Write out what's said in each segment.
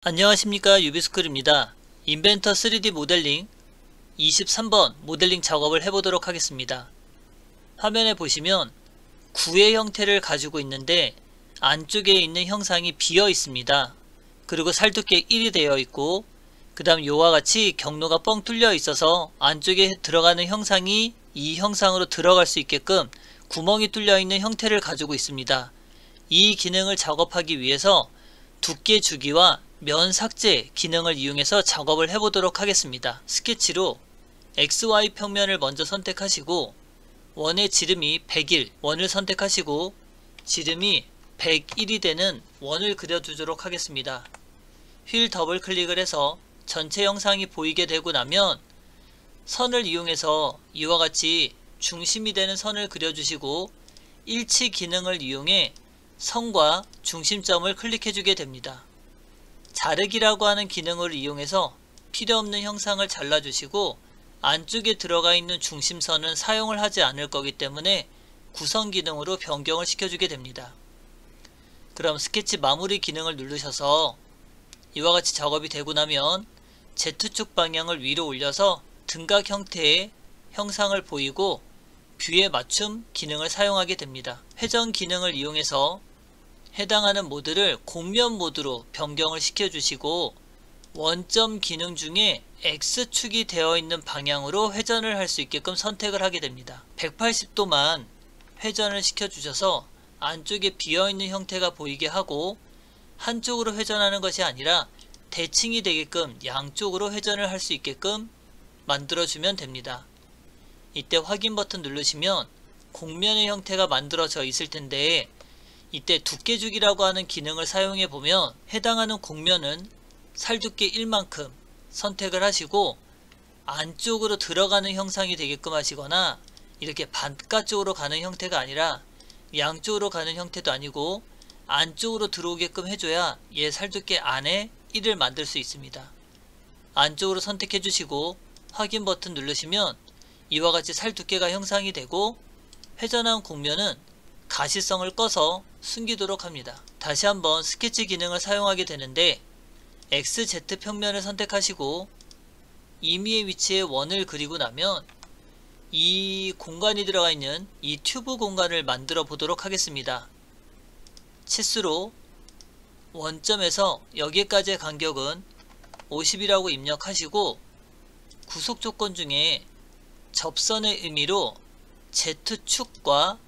안녕하십니까, 유비스쿨입니다. 인벤터 3D 모델링 23번 모델링 작업을 해보도록 하겠습니다. 화면에 보시면 구의 형태를 가지고 있는데 안쪽에 있는 형상이 비어 있습니다. 그리고 살두께 1이 되어 있고, 그 다음 요와 같이 경로가 뻥 뚫려 있어서 안쪽에 들어가는 형상이 이 형상으로 들어갈 수 있게끔 구멍이 뚫려 있는 형태를 가지고 있습니다. 이 기능을 작업하기 위해서 두께 주기와 면 삭제 기능을 이용해서 작업을 해보도록 하겠습니다. 스케치로 XY 평면을 먼저 선택하시고, 원의 지름이 100일 원을 선택하시고 지름이 101이 되는 원을 그려주도록 하겠습니다. 휠 더블 클릭을 해서 전체 형상이 보이게 되고 나면 선을 이용해서 이와 같이 중심이 되는 선을 그려주시고, 일치 기능을 이용해 선과 중심점을 클릭해 주게 됩니다. 자르기라고 하는 기능을 이용해서 필요없는 형상을 잘라주시고, 안쪽에 들어가 있는 중심선은 사용을 하지 않을 거기 때문에 구성 기능으로 변경을 시켜주게 됩니다. 그럼 스케치 마무리 기능을 누르셔서 이와 같이 작업이 되고 나면 Z축 방향을 위로 올려서 등각 형태의 형상을 보이고 뷰에 맞춤 기능을 사용하게 됩니다. 회전 기능을 이용해서 해당하는 모드를 곡면 모드로 변경을 시켜주시고, 원점 기능 중에 X축이 되어 있는 방향으로 회전을 할 수 있게끔 선택을 하게 됩니다. 180도만 회전을 시켜주셔서 안쪽에 비어있는 형태가 보이게 하고, 한쪽으로 회전하는 것이 아니라 대칭이 되게끔 양쪽으로 회전을 할 수 있게끔 만들어주면 됩니다. 이때 확인 버튼 누르시면 곡면의 형태가 만들어져 있을 텐데, 이때 두께주기라고 하는 기능을 사용해 보면 해당하는 곡면은 살두께 1만큼 선택을 하시고, 안쪽으로 들어가는 형상이 되게끔 하시거나, 이렇게 바깥쪽으로 가는 형태가 아니라 양쪽으로 가는 형태도 아니고 안쪽으로 들어오게끔 해줘야 얘 살두께 안에 1을 만들 수 있습니다. 안쪽으로 선택해 주시고 확인 버튼 누르시면 이와 같이 살두께가 형상이 되고, 회전한 곡면은 가시성을 꺼서 숨기도록 합니다. 다시 한번 스케치 기능을 사용하게 되는데, XZ 평면을 선택하시고 임의의 위치에 원을 그리고 나면 이 공간이 들어가 있는 이 튜브 공간을 만들어 보도록 하겠습니다. 치수로 원점에서 여기까지의 간격은 50이라고 입력하시고, 구속 조건 중에 접선의 의미로 Z축과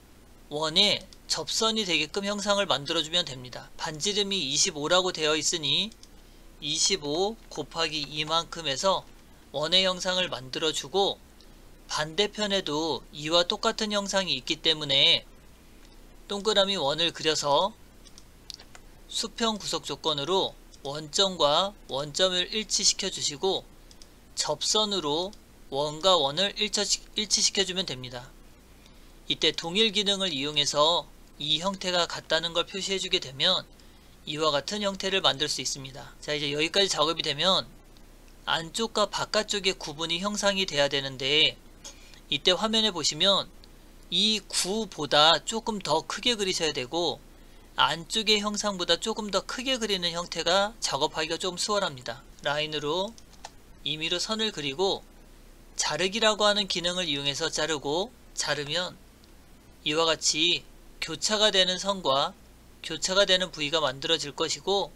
원의 접선이 되게끔 형상을 만들어주면 됩니다. 반지름이 25라고 되어 있으니 25 곱하기 2만큼 해서 원의 형상을 만들어주고, 반대편에도 이와 똑같은 형상이 있기 때문에 동그라미 원을 그려서 수평 구속 조건으로 원점과 원점을 일치시켜 주시고, 접선으로 원과 원을 일치시켜 주면 됩니다. 이때 동일 기능을 이용해서 이 형태가 같다는 걸 표시해 주게 되면 이와 같은 형태를 만들 수 있습니다. 자, 이제 여기까지 작업이 되면 안쪽과 바깥쪽의 구분이 형상이 돼야 되는데, 이때 화면에 보시면 이 구보다 조금 더 크게 그리셔야 되고, 안쪽의 형상보다 조금 더 크게 그리는 형태가 작업하기가 좀 수월합니다. 라인으로 임의로 선을 그리고 자르기라고 하는 기능을 이용해서 자르고, 자르면 이와 같이 교차가 되는 선과 교차가 되는 부위가 만들어질 것이고,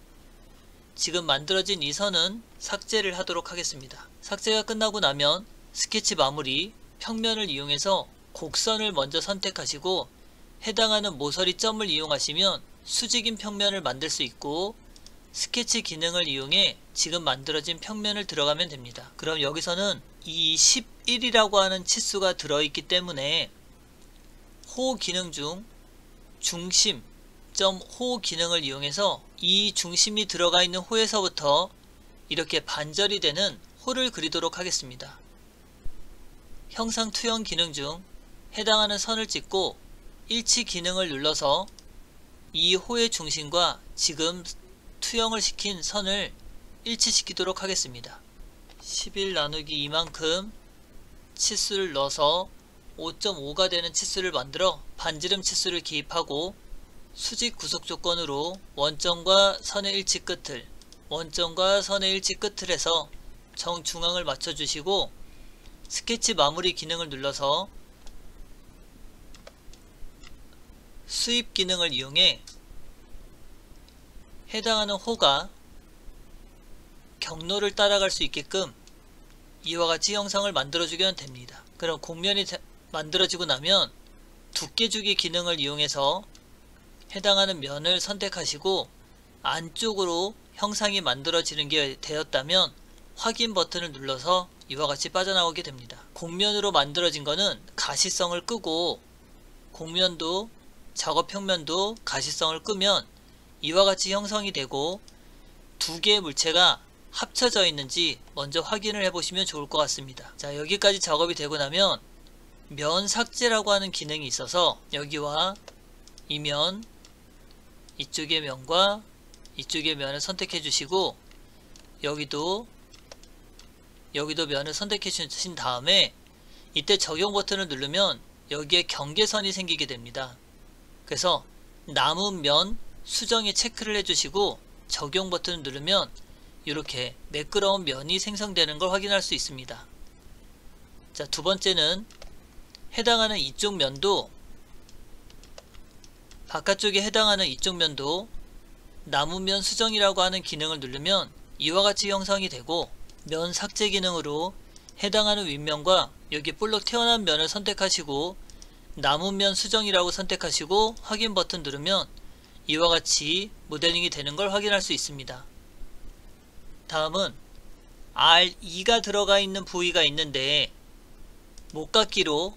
지금 만들어진 이 선은 삭제를 하도록 하겠습니다. 삭제가 끝나고 나면 스케치 마무리 평면을 이용해서 곡선을 먼저 선택하시고, 해당하는 모서리 점을 이용하시면 수직인 평면을 만들 수 있고, 스케치 기능을 이용해 지금 만들어진 평면을 들어가면 됩니다. 그럼 여기서는 이 11이라고 하는 치수가 들어있기 때문에 호 기능 중 중심 점 호 기능을 이용해서 이 중심이 들어가 있는 호에서부터 이렇게 반절이 되는 호를 그리도록 하겠습니다. 형상 투영 기능 중 해당하는 선을 찍고 일치 기능을 눌러서 이 호의 중심과 지금 투영을 시킨 선을 일치시키도록 하겠습니다. 11 나누기 2만큼 치수를 넣어서 5.5가 되는 치수를 만들어 반지름 치수를 기입하고, 수직 구속 조건으로 원점과 선의 일치 끝을 원점과 선의 일치 끝을 해서 정중앙을 맞춰주시고 스케치 마무리 기능을 눌러서 수입 기능을 이용해 해당하는 호가 경로를 따라갈 수 있게끔 이와 같이 형상을 만들어주면 됩니다. 그럼 곡면이 만들어지고 나면 두께주기 기능을 이용해서 해당하는 면을 선택하시고 안쪽으로 형상이 만들어지는 게 되었다면 확인 버튼을 눌러서 이와 같이 빠져나오게 됩니다. 곡면으로 만들어진 거는 가시성을 끄고 곡면도 작업 평면도 가시성을 끄면 이와 같이 형성이 되고 두 개의 물체가 합쳐져 있는지 먼저 확인을 해보시면 좋을 것 같습니다. 자, 여기까지 작업이 되고 나면 면 삭제라고 하는 기능이 있어서 여기와 이 면, 이쪽의 면과 이쪽의 면을 선택해 주시고 여기도 면을 선택해 주신 다음에 이때 적용 버튼을 누르면 여기에 경계선이 생기게 됩니다. 그래서 남은 면 수정에 체크를 해주시고 적용 버튼을 누르면 이렇게 매끄러운 면이 생성되는 걸 확인할 수 있습니다. 자, 두 번째는 해당하는 이쪽 면도 바깥쪽에 해당하는 이쪽 면도 남은 면 수정이라고 하는 기능을 누르면 이와 같이 형성이 되고 면 삭제 기능으로 해당하는 윗면과 여기 볼록 튀어나온 면을 선택하시고 남은 면 수정이라고 선택하시고 확인 버튼 누르면 이와 같이 모델링이 되는 걸 확인할 수 있습니다. 다음은 R2가 들어가 있는 부위가 있는데 목깎이로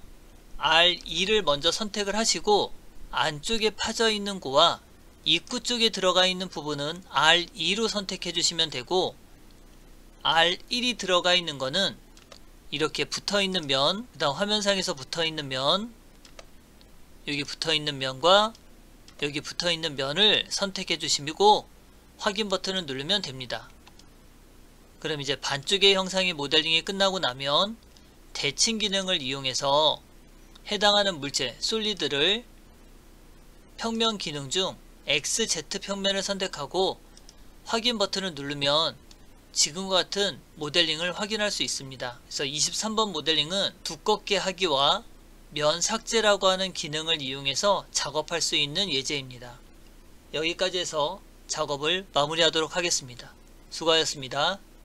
R2를 먼저 선택을 하시고 안쪽에 파져 있는 고와 입구 쪽에 들어가 있는 부분은 R2로 선택해 주시면 되고 R1이 들어가 있는 거는 이렇게 붙어 있는 면, 그 다음 화면상에서 붙어 있는 면, 여기 붙어 있는 면과 여기 붙어 있는 면을 선택해 주시고 확인 버튼을 누르면 됩니다. 그럼 이제 반쪽의 형상의 모델링이 끝나고 나면 대칭 기능을 이용해서 해당하는 물체, 솔리드를 평면 기능 중 XZ 평면을 선택하고 확인 버튼을 누르면 지금과 같은 모델링을 확인할 수 있습니다. 그래서 23번 모델링은 두껍게 하기와 면 삭제라고 하는 기능을 이용해서 작업할 수 있는 예제입니다. 여기까지 해서 작업을 마무리하도록 하겠습니다. 수고하셨습니다.